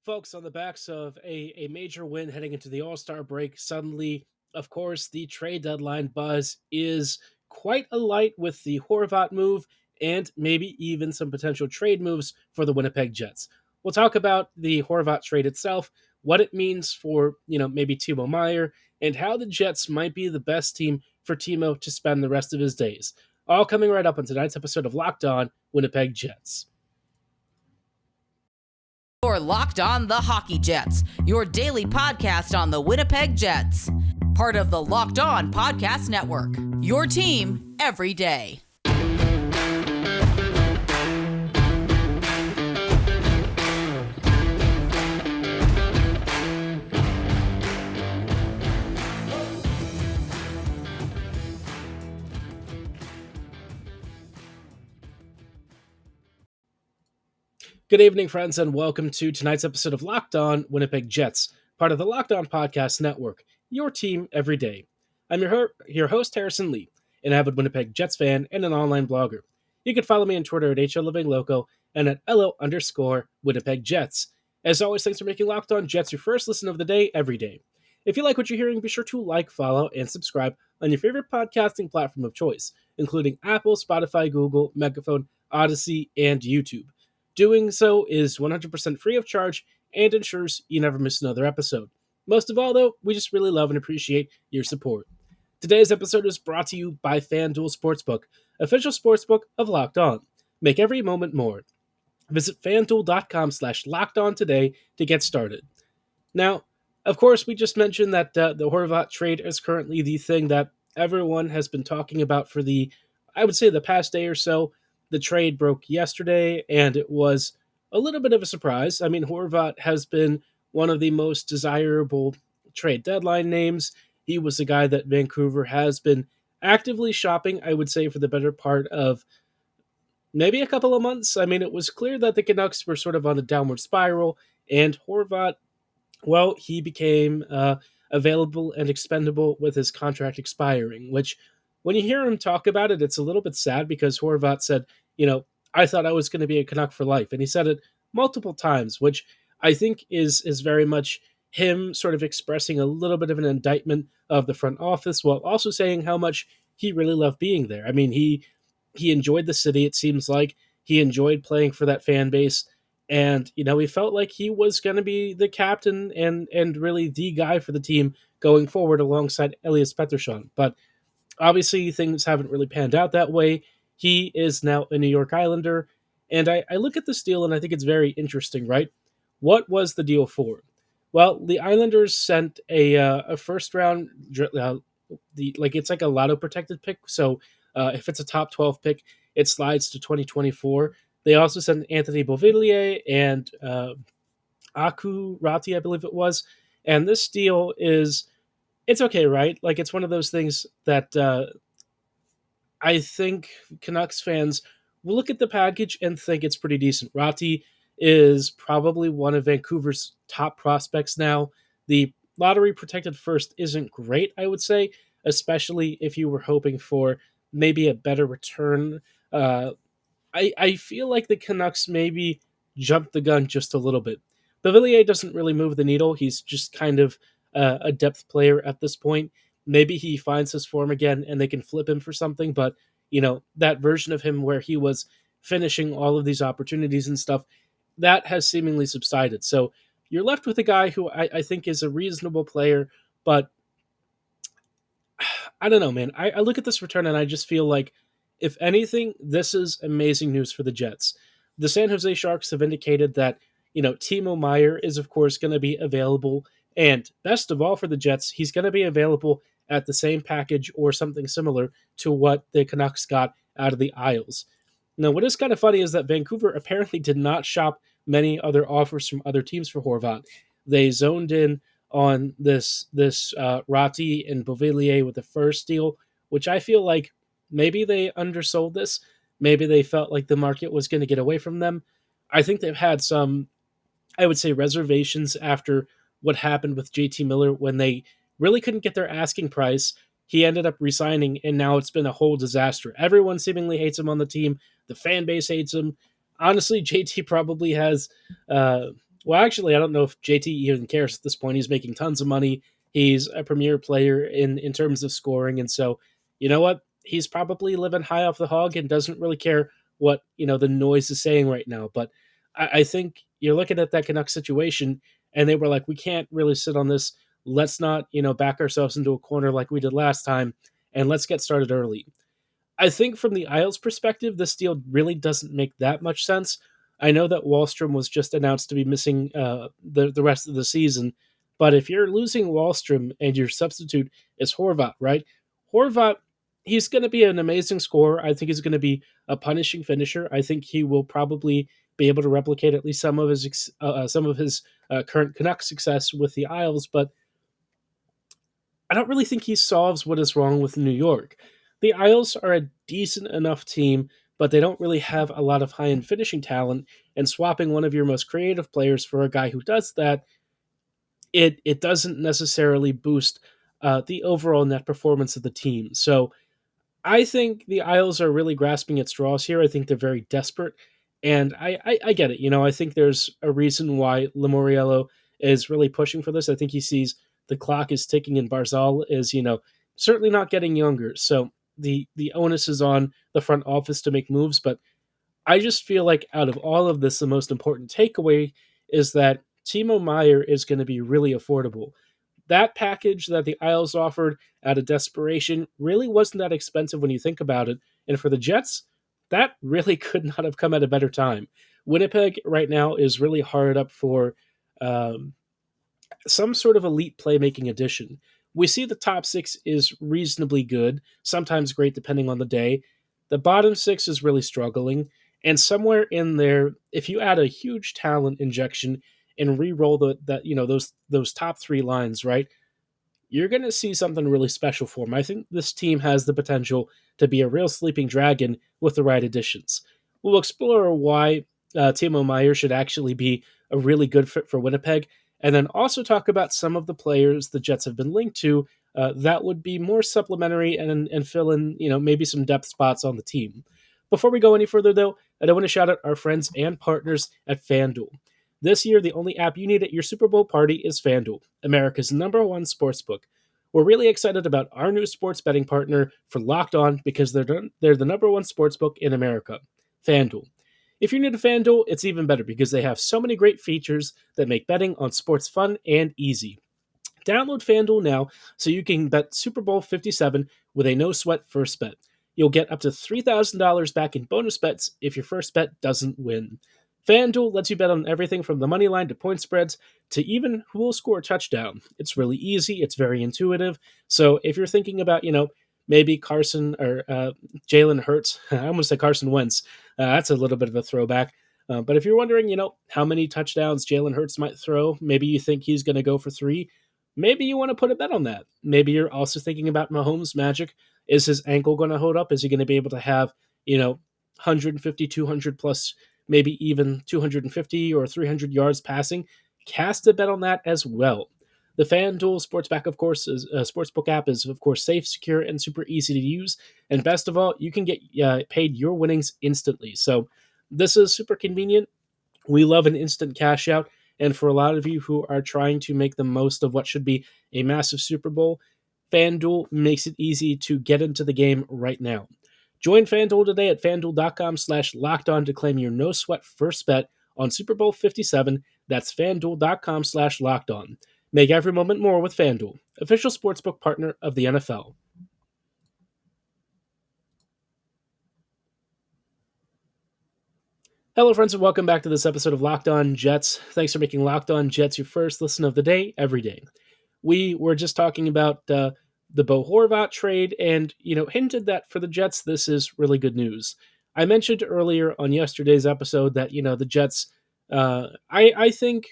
Folks, on the backs of a major win heading into the All-Star break, suddenly, of course, the trade deadline buzz is quite alight with the Horvat move and maybe even some potential trade moves for the Winnipeg Jets. We'll talk about the Horvat trade itself, what it means for, maybe Timo Meier, and how the Jets might be the best team for Timo to spend the rest of his days. All coming right up on tonight's episode of Locked On Winnipeg Jets. You're Locked On the Hockey Jets, your daily podcast on the Winnipeg Jets. Part of the Locked On Podcast Network, your team every day. Good evening, friends, and welcome to tonight's episode of Locked On Winnipeg Jets, part of the Locked On Podcast Network, your team every day. I'm your host, Harrison Lee, an avid Winnipeg Jets fan and an online blogger. You can follow me on Twitter at HLivingLoco and at LO_Winnipeg Jets. As always, thanks for making Locked On Jets your first listen of the day every day. If you like what you're hearing, be sure to like, follow, and subscribe on your favorite podcasting platform of choice, including Apple, Spotify, Google, Megaphone, Odyssey, and YouTube. Doing so is 100% free of charge and ensures you never miss another episode. Most of all, though, we just really love and appreciate your support. Today's episode is brought to you by FanDuel Sportsbook, official sportsbook of Locked On. Make every moment more. Visit FanDuel.com/LockedOn today to get started. Now, of course, we just mentioned that the Horvat trade is currently the thing that everyone has been talking about for the past day or so. The trade broke yesterday, and it was a little bit of a surprise. I mean, Horvat has been one of the most desirable trade deadline names. He was a guy that Vancouver has been actively shopping, I would say, for the better part of maybe a couple of months. I mean, it was clear that the Canucks were sort of on a downward spiral, and Horvat, well, he became available and expendable with his contract expiring, which when you hear him talk about it, it's a little bit sad because Horvat said, I thought I was going to be a Canuck for life. And he said it multiple times, which I think is very much him sort of expressing a little bit of an indictment of the front office while also saying how much he really loved being there. I mean, he enjoyed the city, it seems like. He enjoyed playing for that fan base. And, he felt like he was going to be the captain and really the guy for the team going forward alongside Elias Pettersson. But obviously, things haven't really panned out that way. He is now a New York Islander, and I look at this deal and I think it's very interesting, right? What was the deal for? Well, the Islanders sent a first round, it's like a lotto protected pick. So if it's a top 12 pick, it slides to 2024. They also sent Anthony Beauvillier and Aku Rati, I believe it was. And this deal it's okay, right? Like, it's one of those things that I think Canucks fans will look at the package and think it's pretty decent. Ratti is probably one of Vancouver's top prospects now. The lottery protected first isn't great, I would say, especially if you were hoping for maybe a better return. I feel like the Canucks maybe jumped the gun just a little bit. Beauvillier doesn't really move the needle. He's just kind of a depth player at this point. Maybe he finds his form again and they can flip him for something, but, that version of him where he was finishing all of these opportunities and stuff, that has seemingly subsided. So you're left with a guy who I think is a reasonable player, but I don't know, man. I look at this return and I just feel like, if anything, this is amazing news for the Jets. The San Jose Sharks have indicated that, Timo Meier is, of course, going to be available. And best of all for the Jets, he's going to be available at the same package or something similar to what the Canucks got out of the Isles. Now, what is kind of funny is that Vancouver apparently did not shop many other offers from other teams for Horvat. They zoned in on this Ratti and Beauvillier with the first deal, which I feel like maybe they undersold this. Maybe they felt like the market was going to get away from them. I think they've had some, I would say, reservations after what happened with JT Miller when they really couldn't get their asking price. He ended up resigning, and now it's been a whole disaster. Everyone seemingly hates him on the team. The fan base hates him. Honestly, JT probably has Well, actually, I don't know if JT even cares at this point. He's making tons of money. He's a premier player in terms of scoring, and so you know what? He's probably living high off the hog and doesn't really care what the noise is saying right now. But I think you're looking at that Canucks situation, and they were like, we can't really sit on this. Let's not back ourselves into a corner like we did last time, and let's get started early. I think from the Isles' perspective, this deal really doesn't make that much sense. I know that Wallstrom was just announced to be missing the rest of the season, but if you're losing Wallstrom and your substitute is Horvat, right? Horvat, he's going to be an amazing scorer. I think he's going to be a punishing finisher. I think he will probably be able to replicate at least some of his current Canucks success with the Isles, but I don't really think he solves what is wrong with New York. The Isles are a decent enough team, but they don't really have a lot of high end finishing talent. And swapping one of your most creative players for a guy who does that, it doesn't necessarily boost the overall net performance of the team. So I think the Isles are really grasping at straws here. I think they're very desperate, and I get it. I think there's a reason why Lamoriello is really pushing for this. I think he sees the clock is ticking, and Barzal is certainly not getting younger. So the onus is on the front office to make moves. But I just feel like out of all of this, the most important takeaway is that Timo Meier is going to be really affordable. That package that the Isles offered out of desperation really wasn't that expensive when you think about it. And for the Jets, that really could not have come at a better time. Winnipeg right now is really hard up for um, some sort of elite playmaking addition. We see the top six is reasonably good, sometimes great depending on the day. The bottom six is really struggling. And somewhere in there, if you add a huge talent injection and re-roll those top three lines, right? You're going to see something really special for him. I think this team has the potential to be a real sleeping dragon with the right additions. We'll explore why Timo Meier should actually be a really good fit for Winnipeg, and then also talk about some of the players the Jets have been linked to that would be more supplementary and fill in maybe some depth spots on the team. Before we go any further, though, I do want to shout out our friends and partners at FanDuel. This year, the only app you need at your Super Bowl party is FanDuel, America's #1 sportsbook. We're really excited about our new sports betting partner for Locked On because they're the #1 sportsbook in America, FanDuel. If you're new to FanDuel, it's even better because they have so many great features that make betting on sports fun and easy. Download FanDuel now so you can bet Super Bowl 57 with a no sweat first bet. You'll get up to $3,000 back in bonus bets if your first bet doesn't win. FanDuel lets you bet on everything from the money line to point spreads to even who will score a touchdown. It's really easy, it's very intuitive. So if you're thinking about, maybe Carson or Jalen Hurts, I almost said Carson Wentz, that's a little bit of a throwback. But if you're wondering, how many touchdowns Jalen Hurts might throw, maybe you think he's going to go for three. Maybe you want to put a bet on that. Maybe you're also thinking about Mahomes' magic. Is his ankle going to hold up? Is he going to be able to have, 150, 200 plus, maybe even 250 or 300 yards passing? Cast a bet on that as well. The FanDuel Sportsbook, of course, Sportsbook app is, of course, safe, secure, and super easy to use. And best of all, you can get paid your winnings instantly. So this is super convenient. We love an instant cash out. And for a lot of you who are trying to make the most of what should be a massive Super Bowl, FanDuel makes it easy to get into the game right now. Join FanDuel today at FanDuel.com/LockedOn to claim your no sweat first bet on Super Bowl 57. That's FanDuel.com/LockedOn. Make every moment more with FanDuel, official sportsbook partner of the NFL. Hello, friends, and welcome back to this episode of Locked On Jets. Thanks for making Locked On Jets your first listen of the day every day. We were just talking about the Bo Horvat trade and, hinted that for the Jets, this is really good news. I mentioned earlier on yesterday's episode that, the Jets, I think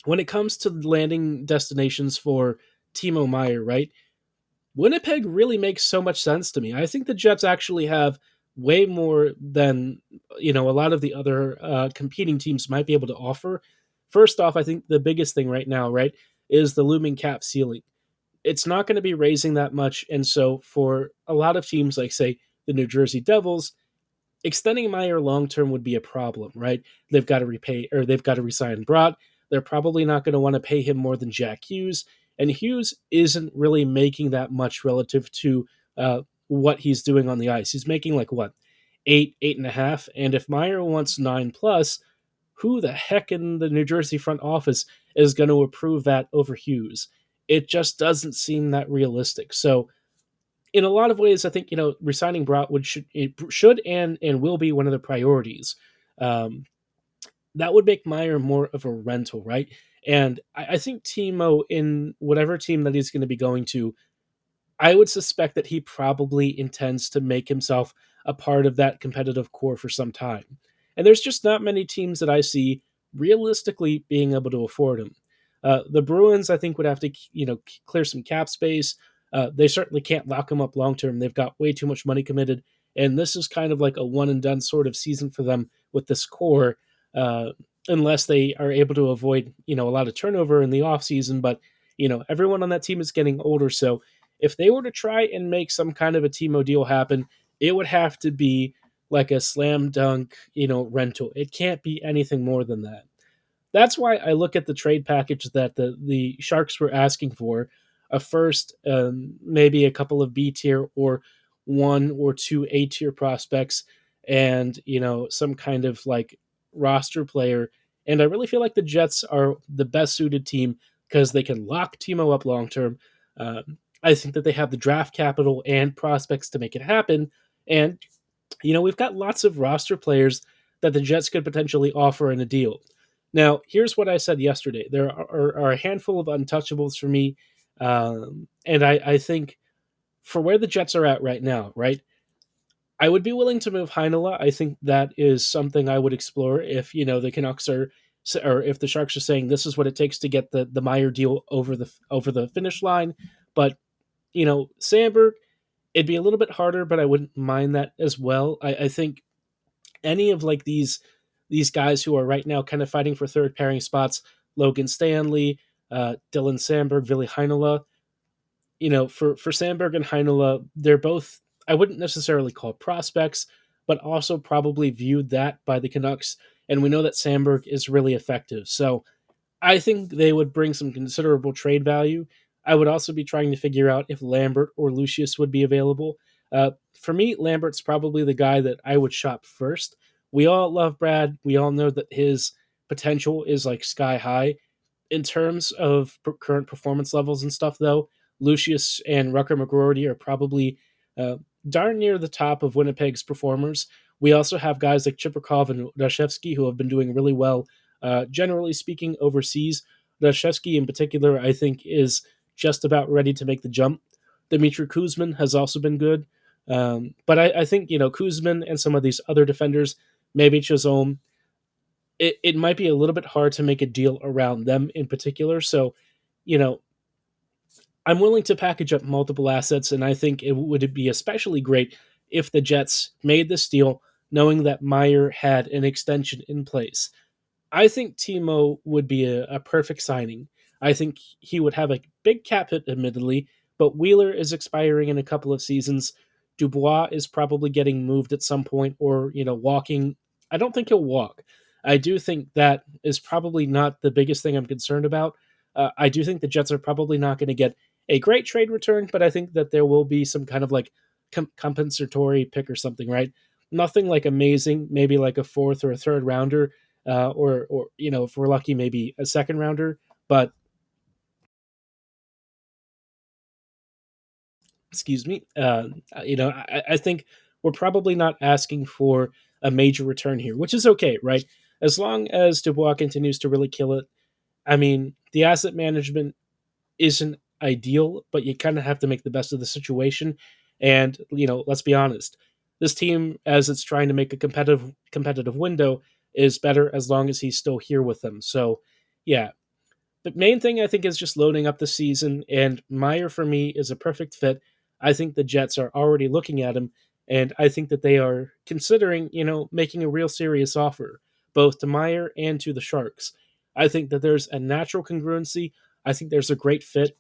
when it comes to landing destinations for Timo Meier, right? Winnipeg really makes so much sense to me. I think the Jets actually have way more than a lot of the other competing teams might be able to offer. First off, I think the biggest thing right now, right, is the looming cap ceiling. It's not going to be raising that much, and so for a lot of teams, like say the New Jersey Devils, extending Meyer long term would be a problem, right? They've got to repay or they've got to resign Brought. They're probably not going to want to pay him more than Jack Hughes, and Hughes isn't really making that much relative to what he's doing on the ice. He's making like what 8.5, and if Meyer wants 9 plus, who the heck in the New Jersey front office is going to approve that over Hughes? It just doesn't seem that realistic. So in a lot of ways, I think resigning Broutwood should and will be one of the priorities. Um, that would make Meyer more of a rental, right? And I think Timo, in whatever team that he's going to be going to, I would suspect that he probably intends to make himself a part of that competitive core for some time. And there's just not many teams that I see realistically being able to afford him. The Bruins, I think, would have to clear some cap space. They certainly can't lock him up long term. They've got way too much money committed, and this is kind of like a one and done sort of season for them with this core, uh, unless they are able to avoid a lot of turnover in the offseason. But everyone on that team is getting older, so if they were to try and make some kind of a Timo deal happen, it would have to be like a slam dunk, rental. It can't be anything more than that. That's why I look at the trade package that the Sharks were asking for: a first, maybe a couple of B tier or one or two A tier prospects, and some kind of like roster player. And I really feel like the Jets are the best suited team because they can lock Timo up long term. I think that they have the draft capital and prospects to make it happen. And we've got lots of roster players that the Jets could potentially offer in a deal. Now, here's what I said yesterday: there are a handful of untouchables for me, and I think for where the Jets are at right now, right, I would be willing to move Heinola. I think that is something I would explore if the Canucks are, or if the Sharks are saying this is what it takes to get the Meyer deal over the finish line. But Sandberg, it'd be a little bit harder, but I wouldn't mind that as well. I think any of like these guys who are right now kind of fighting for third pairing spots, Logan Stanley, Dylan Sandberg, Ville Heinola, for Sandberg and Heinola, they're both, I wouldn't necessarily call prospects, but also probably viewed that by the Canucks. And we know that Sandberg is really effective. So I think they would bring some considerable trade value. I would also be trying to figure out if Lambert or Lucius would be available. For me, Lambert's probably the guy that I would shop first. We all love Brad. We all know that his potential is like sky high. In terms of current performance levels and stuff, though, Lucius and Rucker McGroarty are probably uh, darn near the top of Winnipeg's performers. We also have guys like Chiprikov and Rashevsky who have been doing really well, generally speaking, overseas. Rashevsky, in particular, I think is just about ready to make the jump. Dmitry Kuzmin has also been good. But I think, Kuzmin and some of these other defenders, maybe Chisholm, it might be a little bit hard to make a deal around them in particular. So, you know, I'm willing to package up multiple assets, and I think it would be especially great if the Jets made this deal knowing that Meyer had an extension in place. I think Timo would be a perfect signing. I think he would have a big cap hit, admittedly, but Wheeler is expiring in a couple of seasons. Dubois is probably getting moved at some point or, walking. I don't think he'll walk. I do think that is probably not the biggest thing I'm concerned about. I do think the Jets are probably not going to get a great trade return, but I think that there will be some kind of like compensatory pick or something, right? Nothing like amazing, maybe like a fourth or a third rounder, or if we're lucky, maybe a second rounder. But excuse me, I think we're probably not asking for a major return here, which is okay, right? As long as Dubois continues to really kill it. I mean, the asset management isn't ideal, but you kind of have to make the best of the situation. And let's be honest, this team, as it's trying to make a competitive window, is better as long as he's still here with them. So, yeah, the main thing I think is just loading up the season, and Meyer for me is a perfect fit. I think the Jets are already looking at him, and I think that they are considering, making a real serious offer, both to Meyer and to the Sharks. I think that there's a natural congruency. I think there's a great fit.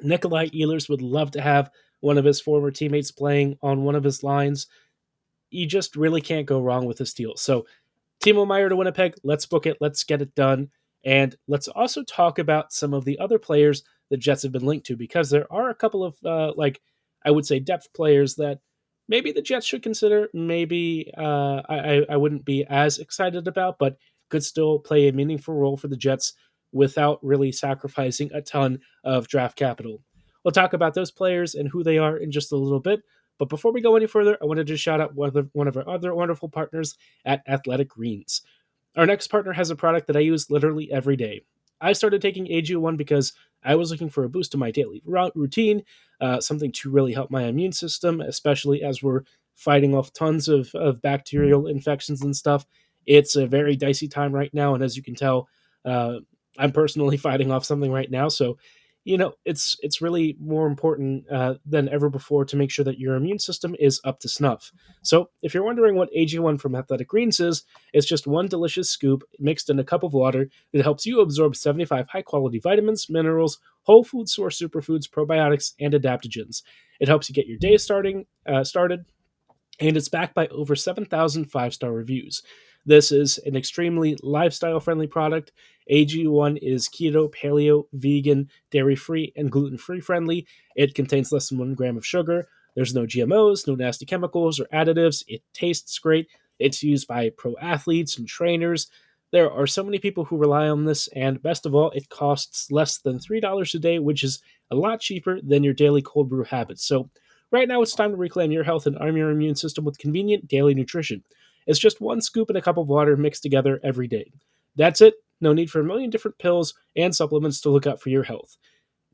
Nikolai Ehlers would love to have one of his former teammates playing on one of his lines. you just really can't go wrong with this deal. So Timo Meier to Winnipeg, let's book it. Let's get it done. And let's also talk about some of the other players the Jets have been linked to, because there are a couple of, I would say, depth players that maybe the Jets should consider. Maybe I wouldn't be as excited about, but could still play a meaningful role for the Jets without really sacrificing a ton of draft capital. We'll talk about those players and who they are in just a little bit. But before we go any further, I wanted to shout out one of our other wonderful partners at Athletic Greens. Our next partner has a product that I use literally every day. I started taking AG1 because I was looking for a boost to my daily routine, something to really help my immune system, especially as we're fighting off tons of bacterial infections and stuff. It's a very dicey time right now, and as you can tell, uh, I'm personally fighting off something right now. So, it's really more important than ever before to make sure that your immune system is up to snuff. So, if you're wondering what AG1 from Athletic Greens is, it's just one delicious scoop mixed in a cup of water that helps you absorb 75 high-quality vitamins, minerals, whole food source superfoods, probiotics, and adaptogens. It helps you get your day started, and it's backed by over 7,000 five-star reviews. This is an extremely lifestyle-friendly product. AG1 is keto, paleo, vegan, dairy-free, and gluten-free friendly. It contains less than 1 gram of sugar. There's no GMOs, no nasty chemicals or additives. It tastes great. It's used by pro athletes and trainers. There are so many people who rely on this, and best of all, it costs less than $3 a day, which is a lot cheaper than your daily cold brew habits. So right now, it's time to reclaim your health and arm your immune system with convenient daily nutrition. It's just one scoop in a cup of water mixed together every day. That's it. No need for a million different pills and supplements to look out for your health.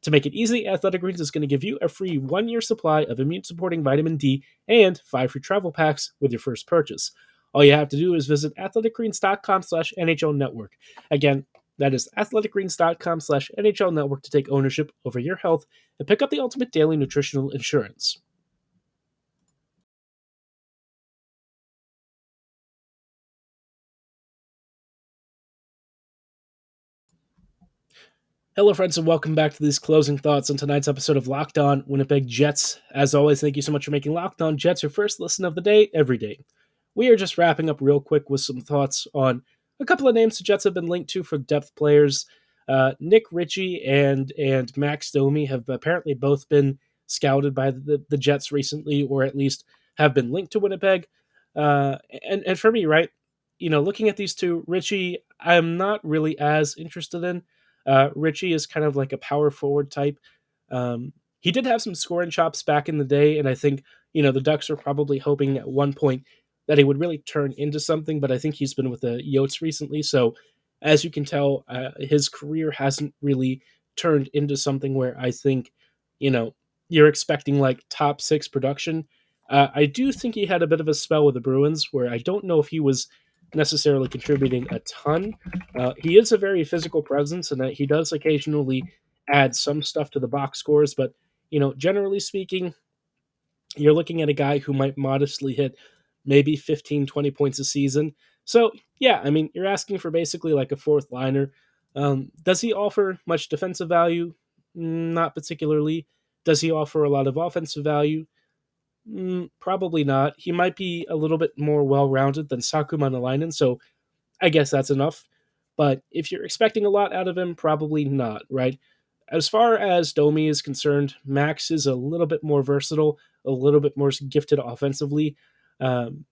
To make it easy, Athletic Greens is going to give you a free 1-year supply of immune-supporting vitamin D and 5 free travel packs with your first purchase. All you have to do is visit athleticgreens.com/NHL Network. Again, that is athleticgreens.com/NHL Network to take ownership over your health and pick up the ultimate daily nutritional insurance. Hello, friends, and welcome back to these closing thoughts on tonight's episode of Locked On Winnipeg Jets. As always, thank you so much for making Locked On Jets your first listen of the day every day. We are just wrapping up real quick with some thoughts on a couple of names the Jets have been linked to for depth players. Nick Ritchie and Max Domi have apparently both been scouted by the Jets recently, or at least have been linked to Winnipeg. And for me, right, looking at these two, Ritchie, I'm not really as interested in. Ritchie is kind of like a power forward type. He did have some scoring chops back in the day, and I think the Ducks are probably hoping at one point that he would really turn into something. But I think he's been with the Yotes recently, so as you can tell, his career hasn't really turned into something where I think you're expecting like top 6 production. I do think he had a bit of a spell with the Bruins where I don't know if he was necessarily contributing a ton. He is a very physical presence, and he does occasionally add some stuff to the box scores. But generally speaking, you're looking at a guy who might modestly hit maybe 15, 20 points a season. So yeah, I mean, you're asking for basically like a fourth liner. Does he offer much defensive value? Not particularly. Does he offer a lot of offensive value? Probably not. He might be a little bit more well-rounded than Saku Manalainen, so I guess that's enough. But if you're expecting a lot out of him, probably not, right? As far as Domi is concerned, Max is a little bit more versatile, a little bit more gifted offensively. Um,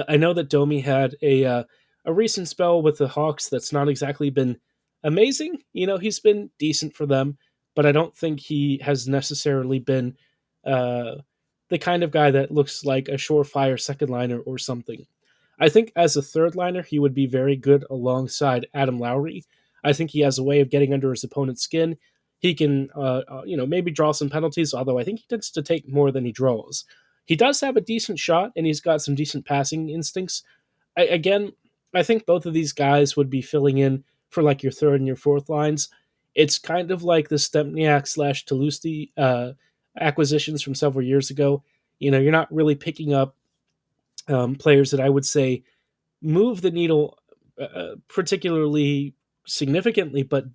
I know that Domi had a recent spell with the Hawks that's not exactly been amazing. He's been decent for them, but I don't think he has necessarily been uh, the kind of guy that looks like a surefire second liner or something. I think as a third liner, he would be very good alongside Adam Lowry. I think he has a way of getting under his opponent's skin. He can, maybe draw some penalties, although I think he tends to take more than he draws. He does have a decent shot, and he's got some decent passing instincts. Again, I think both of these guys would be filling in for like your third and your fourth lines. It's kind of like the Stempniak / Toulouse acquisitions from several years ago. You're not really picking up players that I would say move the needle particularly significantly, but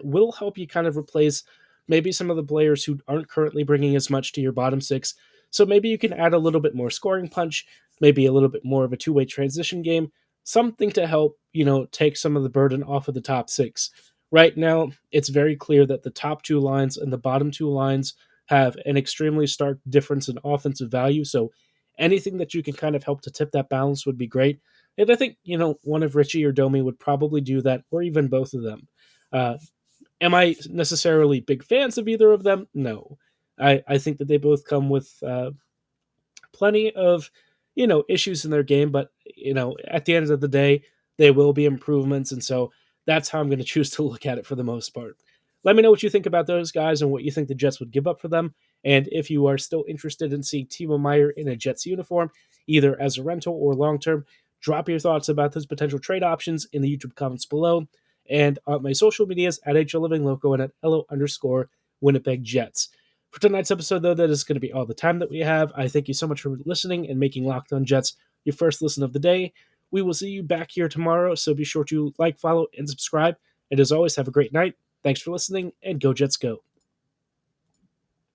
will help you kind of replace maybe some of the players who aren't currently bringing as much to your bottom 6. So maybe you can add a little bit more scoring punch. maybe a little bit more of a two-way transition game, something to help, take some of the burden off of the top six. Right now, it's very clear that the top two lines and the bottom two lines have an extremely stark difference in offensive value. So anything that you can kind of help to tip that balance would be great. And I think, one of Ritchie or Domi would probably do that, or even both of them. Uh, am I necessarily big fans of either of them? No. I think that they both come with plenty of, issues in their game, but, at the end of the day, they will be improvements. And so that's how I'm going to choose to look at it for the most part. Let me know what you think about those guys and what you think the Jets would give up for them. And if you are still interested in seeing Timo Meier in a Jets uniform, either as a rental or long term, drop your thoughts about those potential trade options in the YouTube comments below. And on my social medias at HLivingLoco and at LO_Winnipeg Jets. For tonight's episode, though, that is going to be all the time that we have. I thank you so much for listening and making Locked On Jets your first listen of the day. We will see you back here tomorrow, so be sure to like, follow, and subscribe. And as always, have a great night. Thanks for listening, and go Jets go.